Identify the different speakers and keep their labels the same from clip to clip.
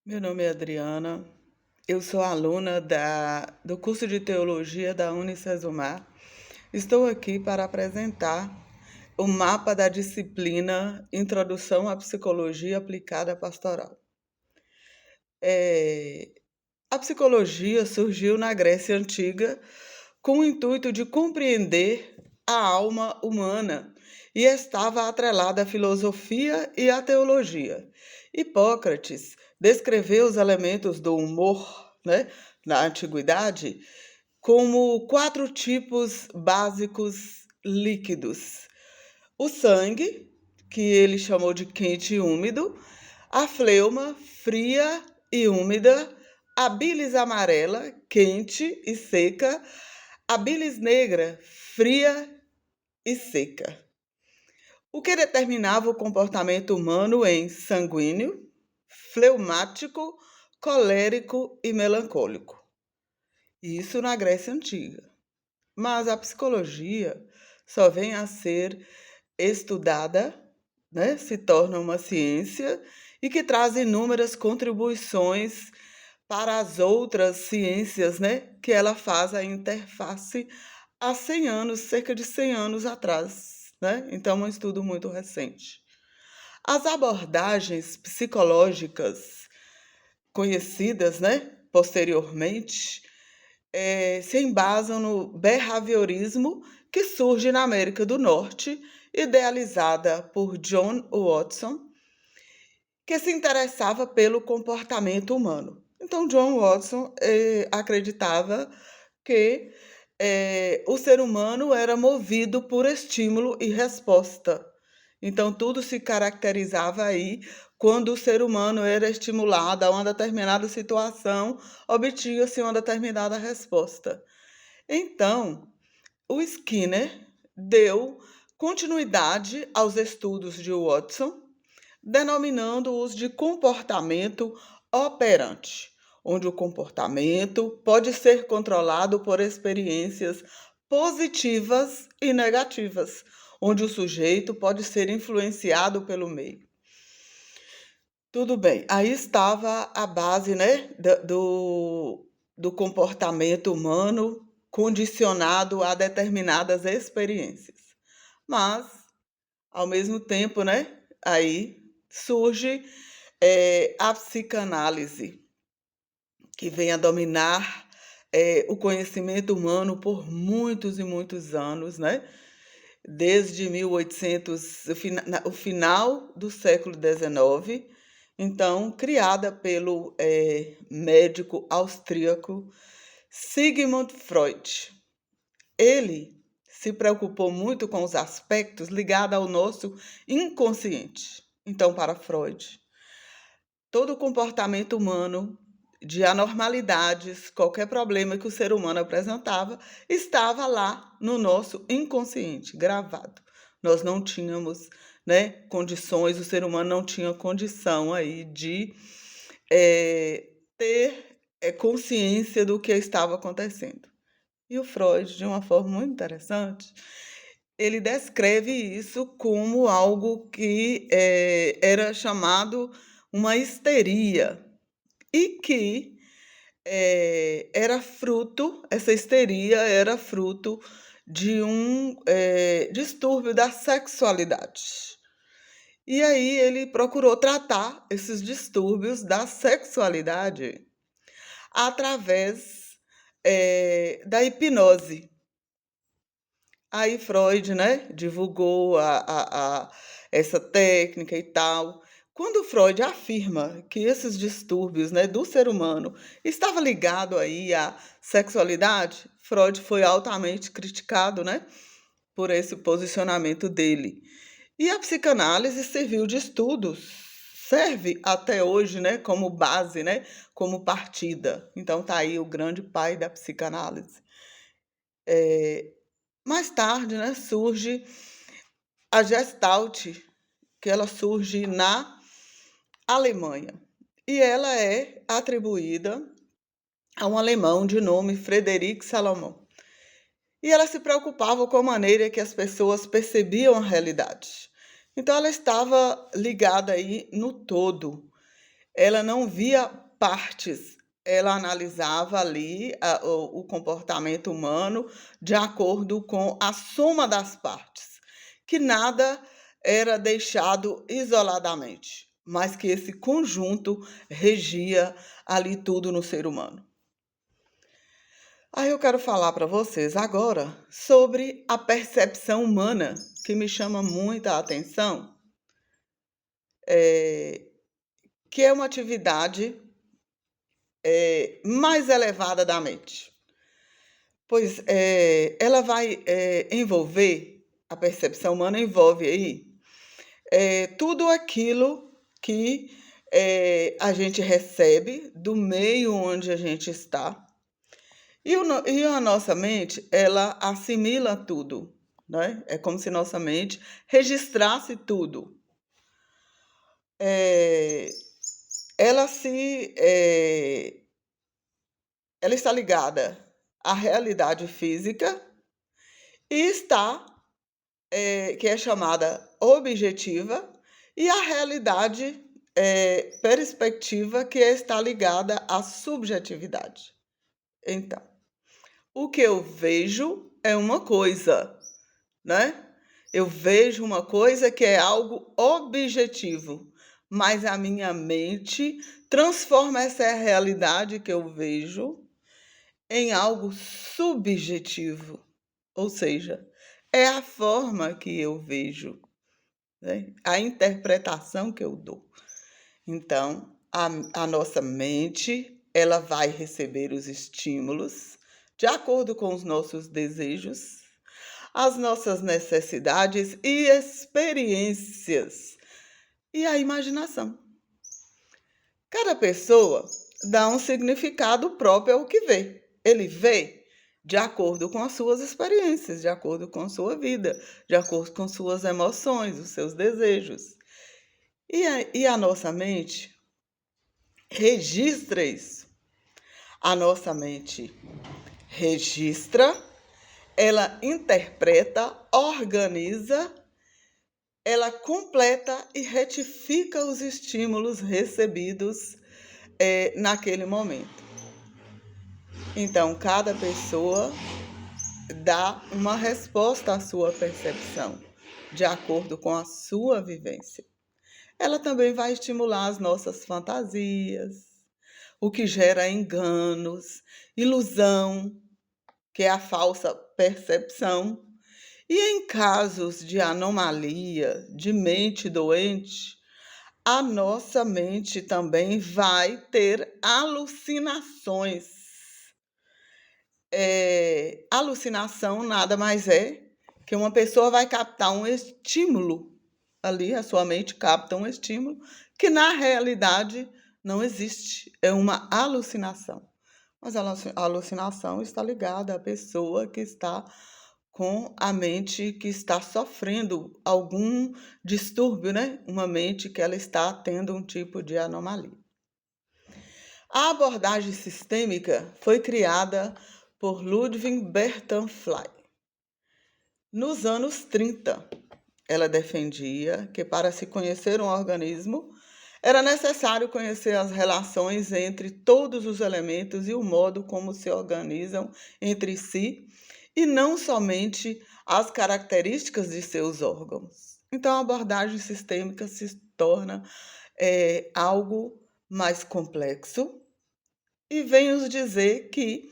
Speaker 1: Meu nome é Adriana, eu sou aluna do curso de Teologia da Unicesumar. Estou aqui para apresentar o mapa da disciplina Introdução à Psicologia Aplicada Pastoral. A psicologia surgiu na Grécia Antiga com o intuito de compreender a alma humana e estava atrelada à filosofia e à teologia. Hipócrates descreveu os elementos do humor, na antiguidade, como 4 tipos básicos líquidos: o sangue, que ele chamou de quente e úmido, a fleuma, fria e úmida, a bilis amarela, quente e seca, a bilis negra, fria e seca. O que determinava o comportamento humano em sanguíneo, fleumático, colérico e melancólico. Isso na Grécia Antiga. Mas a psicologia só vem a ser estudada, se torna uma ciência e que traz inúmeras contribuições para as outras ciências, que ela faz a interface há 100 anos, cerca de 100 anos atrás, Então, é um estudo muito recente. As abordagens psicológicas conhecidas, posteriormente, se embasam no behaviorismo que surge na América do Norte, idealizada por John Watson, que se interessava pelo comportamento humano. Então, John Watson acreditava que o ser humano era movido por estímulo e resposta. Então, tudo se caracterizava aí quando o ser humano era estimulado a uma determinada situação, obtinha-se uma determinada resposta. Então, o Skinner deu continuidade aos estudos de Watson, denominando-os de comportamento operante, onde o comportamento pode ser controlado por experiências positivas e negativas, onde o sujeito pode ser influenciado pelo meio. Tudo bem, aí estava a base, do comportamento humano condicionado a determinadas experiências. Mas, ao mesmo tempo, aí surge a psicanálise, que vem a dominar o conhecimento humano por muitos e muitos anos, Desde 1800, o final do século XIX, então, criada pelo médico austríaco Sigmund Freud. Ele se preocupou muito com os aspectos ligados ao nosso inconsciente. Então, para Freud, todo o comportamento humano, de anormalidades, qualquer problema que o ser humano apresentava, estava lá no nosso inconsciente, gravado. Nós não tínhamos, condições, o ser humano não tinha condição aí de ter consciência do que estava acontecendo. E o Freud, de uma forma muito interessante, ele descreve isso como algo que era chamado uma histeria e que essa histeria era fruto de um distúrbio da sexualidade. E aí ele procurou tratar esses distúrbios da sexualidade através da hipnose. Aí Freud, divulgou essa técnica e tal. Quando Freud afirma que esses distúrbios, do ser humano estavam ligados aí à sexualidade, Freud foi altamente criticado, por esse posicionamento dele. E a psicanálise serviu de estudos, serve até hoje, como base, como partida. Então tá aí o grande pai da psicanálise. Mais tarde, surge a Gestalt, que ela surge na Alemanha. E ela é atribuída a um alemão de nome Frederic Salomon. E ela se preocupava com a maneira que as pessoas percebiam a realidade. Então, ela estava ligada aí no todo. ela não via partes, ela analisava ali o comportamento humano de acordo com a soma das partes, que nada era deixado isoladamente, mas que esse conjunto regia ali tudo no ser humano. Aí eu quero falar para vocês agora sobre a percepção humana, que me chama muita atenção, que é uma atividade mais elevada da mente. Pois ela vai envolver, a percepção humana envolve aí tudo aquilo que a gente recebe do meio onde a gente está. E a nossa mente, ela assimila tudo, né? É como se nossa mente registrasse tudo. É, ela ela está ligada à realidade física e está, que é chamada objetiva, e a realidade perspectiva, que está ligada à subjetividade. Então, o que eu vejo é uma coisa, né? Eu vejo uma coisa que é algo objetivo, mas a minha mente transforma essa realidade que eu vejo em algo subjetivo, ou seja, é a forma que eu vejo, né? A interpretação que eu dou. Então, a nossa mente, ela vai receber os estímulos de acordo com os nossos desejos, as nossas necessidades e experiências e a imaginação. Cada pessoa dá um significado próprio ao que vê. Ele vê de acordo com as suas experiências, de acordo com a sua vida, de acordo com suas emoções, os seus desejos. E a nossa mente registra isso. A nossa mente registra, ela interpreta, organiza, ela completa e retifica os estímulos recebidos naquele momento. Então, cada pessoa dá uma resposta à sua percepção, de acordo com a sua vivência. Ela também vai estimular as nossas fantasias, o que gera enganos, ilusão, que é a falsa percepção. E em casos de anomalia, de mente doente, a nossa mente também vai ter alucinações. Alucinação nada mais é que uma pessoa vai captar um estímulo ali, a sua mente capta um estímulo que na realidade não existe, é uma alucinação. Mas a alucinação está ligada à pessoa que está com a mente que está sofrendo algum distúrbio, né? Uma mente que ela está tendo um tipo de anomalia. A abordagem sistêmica foi criada por Ludwig Bernstein. Nos anos 30, ela defendia que para se conhecer um organismo, era necessário conhecer as relações entre todos os elementos e o modo como se organizam entre si, e não somente as características de seus órgãos. Então, a abordagem sistêmica se torna algo mais complexo e vem nos dizer que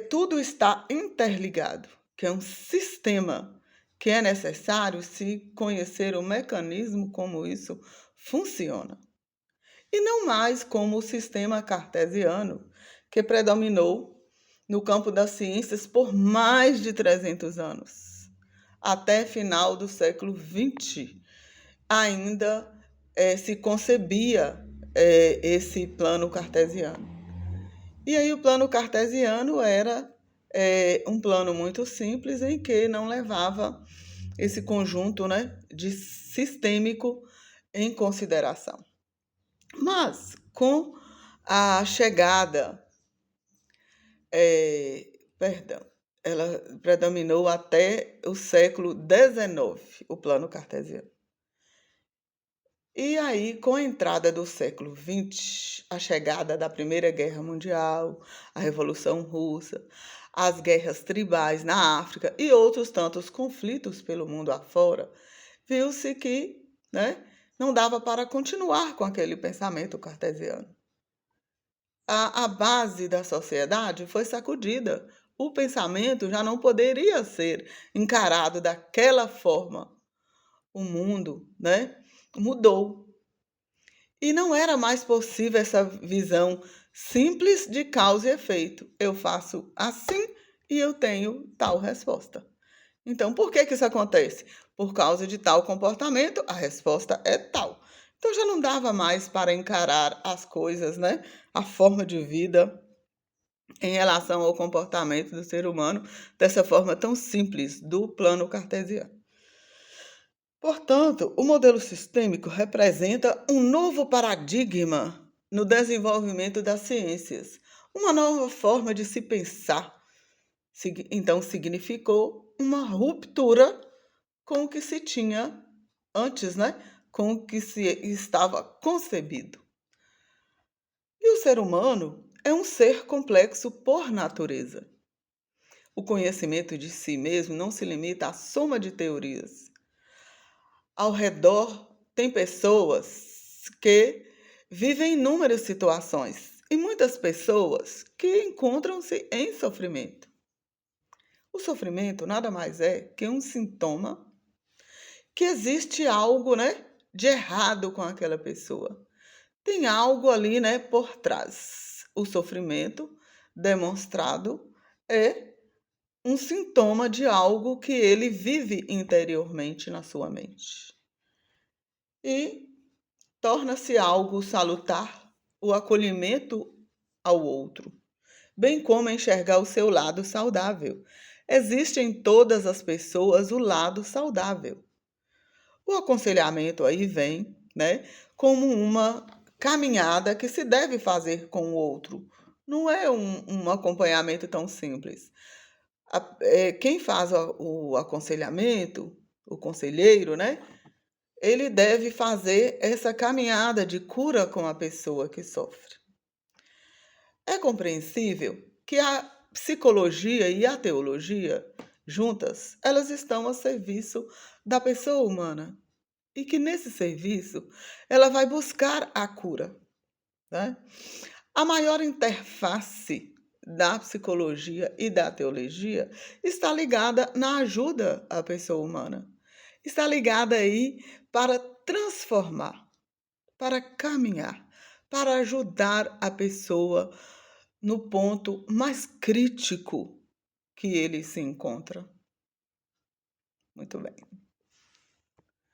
Speaker 1: tudo está interligado, que é um sistema, que é necessário se conhecer o mecanismo como isso funciona. E não mais como o sistema cartesiano, que predominou no campo das ciências por mais de 300 anos. Até final do século XX, ainda se concebia esse plano cartesiano. E aí o plano cartesiano era um plano muito simples, em que não levava esse conjunto, né, de sistêmico em consideração. Mas com a chegada, ela predominou até o século XIX, o plano cartesiano. E aí, com a entrada do século XX, a chegada da Primeira Guerra Mundial, a Revolução Russa, as guerras tribais na África e outros tantos conflitos pelo mundo afora, viu-se que, né, não dava para continuar com aquele pensamento cartesiano. A base da sociedade foi sacudida. O pensamento já não poderia ser encarado daquela forma. O mundo, né, mudou. E não era mais possível essa visão simples de causa e efeito. Eu faço assim e eu tenho tal resposta. Então, por que isso acontece? Por causa de tal comportamento, a resposta é tal. Então, já não dava mais para encarar as coisas, né? A forma de vida em relação ao comportamento do ser humano dessa forma tão simples do plano cartesiano. Portanto, o modelo sistêmico representa um novo paradigma no desenvolvimento das ciências, uma nova forma de se pensar. Então, significou uma ruptura com o que se tinha antes, né? Com o que se estava concebido. E o ser humano é um ser complexo por natureza. O conhecimento de si mesmo não se limita à soma de teorias. Ao redor tem pessoas que vivem inúmeras situações e muitas pessoas que encontram-se em sofrimento. O sofrimento nada mais é que um sintoma que existe algo, né, de errado com aquela pessoa. Tem algo ali, né, por trás. O sofrimento demonstrado é um sintoma de algo que ele vive interiormente na sua mente. E torna-se algo salutar o acolhimento ao outro, bem como enxergar o seu lado saudável. Existe em todas as pessoas o lado saudável. O aconselhamento aí vem, né, como uma caminhada que se deve fazer com o outro. Não é um acompanhamento tão simples. Quem faz o aconselhamento, o conselheiro, né, ele deve fazer essa caminhada de cura com a pessoa que sofre. É compreensível que a psicologia e a teologia, juntas, elas estão a serviço da pessoa humana e que nesse serviço ela vai buscar a cura, né? A maior interface da psicologia e da teologia está ligada na ajuda à pessoa humana. Está ligada aí para transformar, para caminhar, para ajudar a pessoa no ponto mais crítico que ele se encontra. Muito bem.